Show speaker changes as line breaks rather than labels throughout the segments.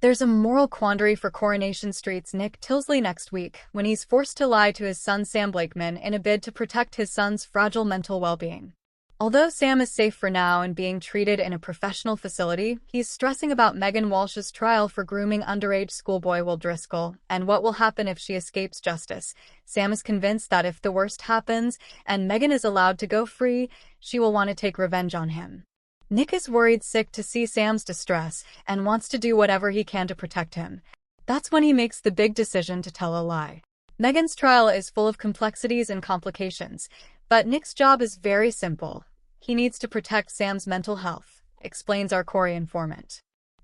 There's a moral quandary for Coronation Street's Nick Tilsley next week when he's forced to lie to his son Sam Blakeman in a bid to protect his son's fragile mental well-being. Although Sam is safe for now and being treated in a professional facility, he's stressing about Megan Walsh's trial for grooming underage schoolboy Will Driscoll and what will happen if she escapes justice. Sam is convinced that if the worst happens and Megan is allowed to go free, she will want to take revenge on him. Nick is worried sick to see Sam's distress and wants to do whatever he can to protect him. That's when he makes the big decision to tell a lie. Megan's trial is full of complexities and complications, but Nick's job is very simple. He needs to protect Sam's mental health, explains our Corey informant.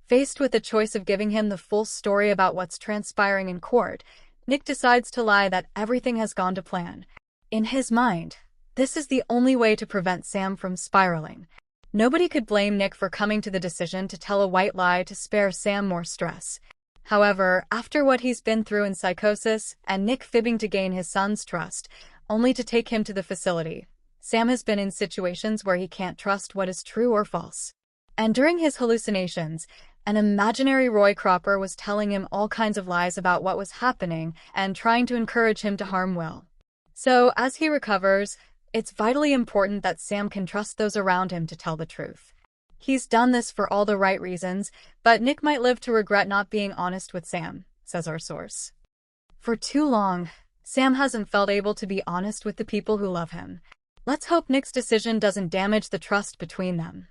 Faced with the choice of giving him the full story about what's transpiring in court, Nick decides to lie that everything has gone to plan. In his mind, this is the only way to prevent Sam from spiraling. Nobody could blame Nick for coming to the decision to tell a white lie to spare Sam more stress. However, after what he's been through in psychosis and Nick fibbing to gain his son's trust, only to take him to the facility, Sam has been in situations where he can't trust what is true or false. And during his hallucinations, an imaginary Roy Cropper was telling him all kinds of lies about what was happening and trying to encourage him to harm Will. So, as he recovers, it's vitally important that Sam can trust those around him to tell the truth. He's done this for all the right reasons, but Nick might live to regret not being honest with Sam, says our source. For too long, Sam hasn't felt able to be honest with the people who love him. Let's hope Nick's decision doesn't damage the trust between them.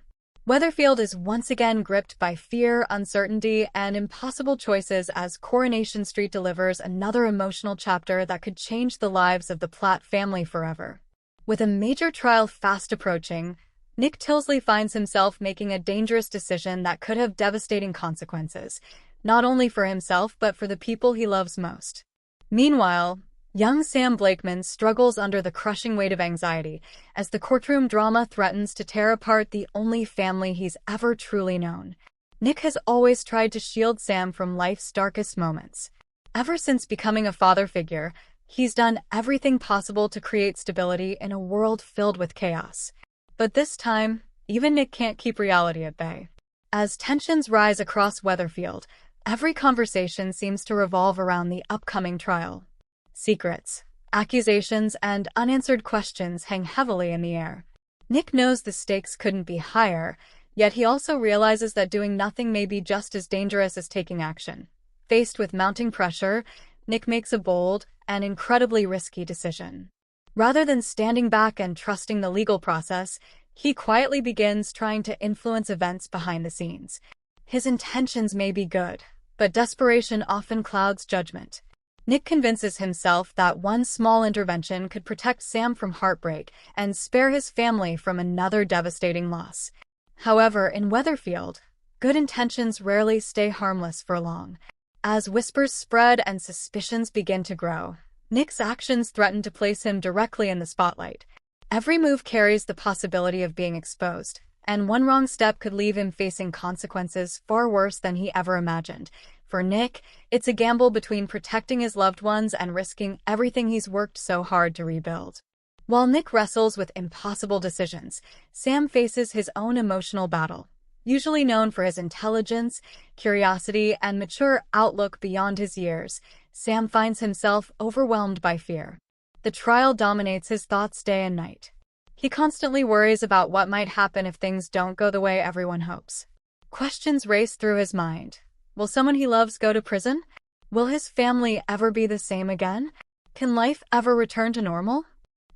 Weatherfield is once again gripped by fear, uncertainty, and impossible choices as Coronation Street delivers another emotional chapter that could change the lives of the Platt family forever. With a major trial fast approaching, Nick Tilsley finds himself making a dangerous decision that could have devastating consequences, not only for himself but for the people he loves most. Meanwhile, young Sam Blakeman struggles under the crushing weight of anxiety as the courtroom drama threatens to tear apart the only family he's ever truly known. Nick has always tried to shield Sam from life's darkest moments. Ever since becoming a father figure, he's done everything possible to create stability in a world filled with chaos. But this time, even Nick can't keep reality at bay. As tensions rise across Weatherfield, every conversation seems to revolve around the upcoming trial. Secrets, accusations, and unanswered questions hang heavily in the air. Nick knows the stakes couldn't be higher, yet he also realizes that doing nothing may be just as dangerous as taking action. Faced with mounting pressure, Nick makes a bold and incredibly risky decision. Rather than standing back and trusting the legal process, he quietly begins trying to influence events behind the scenes. His intentions may be good, but desperation often clouds judgment. Nick convinces himself that one small intervention could protect Sam from heartbreak and spare his family from another devastating loss. However, in Weatherfield, good intentions rarely stay harmless for long. As whispers spread and suspicions begin to grow, Nick's actions threaten to place him directly in the spotlight. Every move carries the possibility of being exposed, and one wrong step could leave him facing consequences far worse than he ever imagined. For Nick, it's a gamble between protecting his loved ones and risking everything he's worked so hard to rebuild. While Nick wrestles with impossible decisions, Sam faces his own emotional battle. Usually known for his intelligence, curiosity, and mature outlook beyond his years, Sam finds himself overwhelmed by fear. The trial dominates his thoughts day and night. He constantly worries about what might happen if things don't go the way everyone hopes. Questions race through his mind. Will someone he loves go to prison? Will his family ever be the same again? Can life ever return to normal?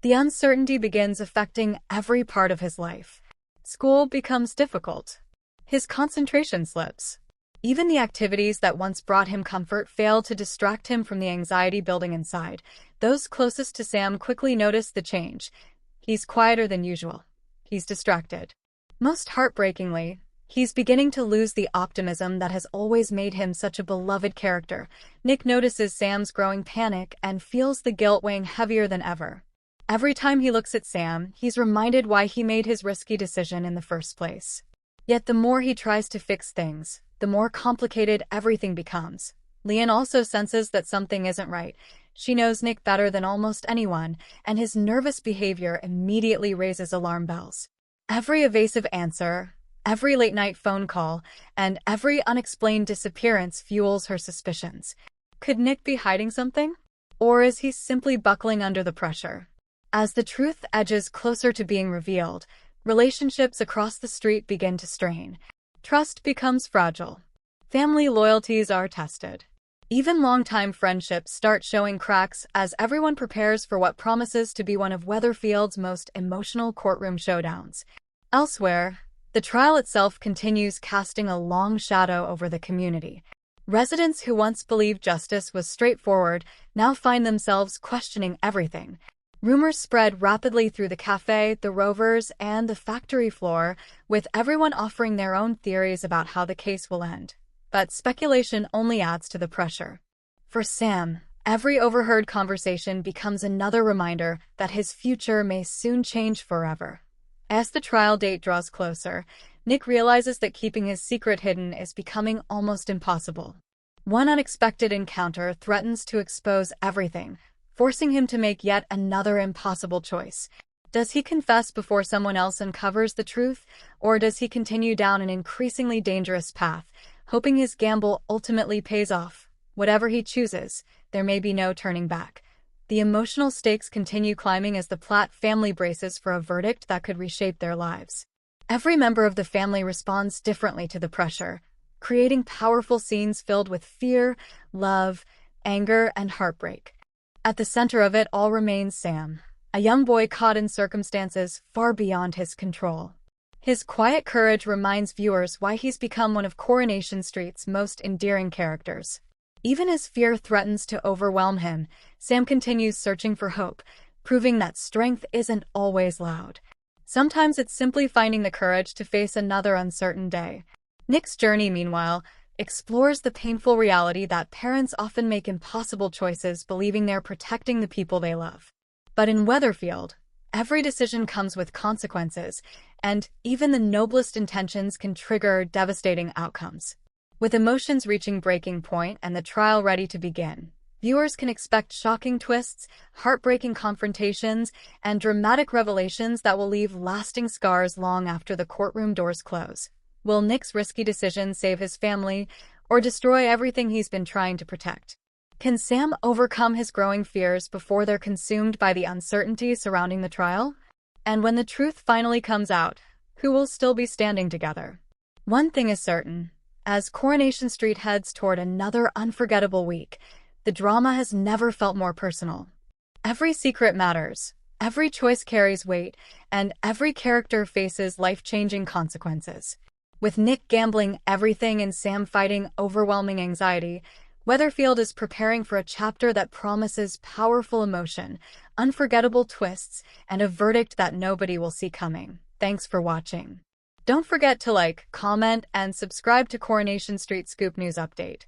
The uncertainty begins affecting every part of his life. School becomes difficult. His concentration slips. Even the activities that once brought him comfort fail to distract him from the anxiety building inside. Those closest to Sam quickly notice the change. He's quieter than usual. He's distracted. Most heartbreakingly, he's beginning to lose the optimism that has always made him such a beloved character. Nick notices Sam's growing panic and feels the guilt weighing heavier than ever. Every time he looks at Sam, he's reminded why he made his risky decision in the first place. Yet the more he tries to fix things, the more complicated everything becomes. Leanne also senses that something isn't right. She knows Nick better than almost anyone, and his nervous behavior immediately raises alarm bells. Every evasive answer, Every late-night phone call and every unexplained disappearance fuels her suspicions. Could Nick be hiding something? Or is he simply buckling under the pressure? As the truth edges closer to being revealed, relationships across the street begin to strain. Trust becomes fragile. Family loyalties are tested. Even longtime friendships start showing cracks as everyone prepares for what promises to be one of Weatherfield's most emotional courtroom showdowns. Elsewhere, the trial itself continues casting a long shadow over the community. Residents who once believed justice was straightforward now find themselves questioning everything. Rumors spread rapidly through the cafe, the Rovers, and the factory floor, with everyone offering their own theories about how the case will end. But speculation only adds to the pressure. For Sam, every overheard conversation becomes another reminder that his future may soon change forever. As the trial date draws closer, Nick realizes that keeping his secret hidden is becoming almost impossible. One unexpected encounter threatens to expose everything, forcing him to make yet another impossible choice. Does he confess before someone else uncovers the truth, or does he continue down an increasingly dangerous path, hoping his gamble ultimately pays off? Whatever he chooses, there may be no turning back. The emotional stakes continue climbing as the Platt family braces for a verdict that could reshape their lives. Every member of the family responds differently to the pressure, creating powerful scenes filled with fear, love, anger, and heartbreak. At the center of it all remains Sam, a young boy caught in circumstances far beyond his control. His quiet courage reminds viewers why he's become one of Coronation Street's most endearing characters. Even as fear threatens to overwhelm him, Sam continues searching for hope, proving that strength isn't always loud. Sometimes it's simply finding the courage to face another uncertain day. Nick's journey, meanwhile, explores the painful reality that parents often make impossible choices believing they're protecting the people they love. But in Weatherfield, every decision comes with consequences, and even the noblest intentions can trigger devastating outcomes. With emotions reaching breaking point and the trial ready to begin, viewers can expect shocking twists, heartbreaking confrontations, and dramatic revelations that will leave lasting scars long after the courtroom doors close. Will Nick's risky decision save his family, or destroy everything he's been trying to protect? Can Sam overcome his growing fears before they're consumed by the uncertainty surrounding the trial? And when the truth finally comes out, who will still be standing together? One thing is certain. As Coronation Street heads toward another unforgettable week, the drama has never felt more personal. Every secret matters, every choice carries weight, and every character faces life-changing consequences. With Nick gambling everything and Sam fighting overwhelming anxiety, Weatherfield is preparing for a chapter that promises powerful emotion, unforgettable twists, and a verdict that nobody will see coming. Thanks for watching. Don't forget to like, comment, and subscribe to Coronation Street Scoop News Update.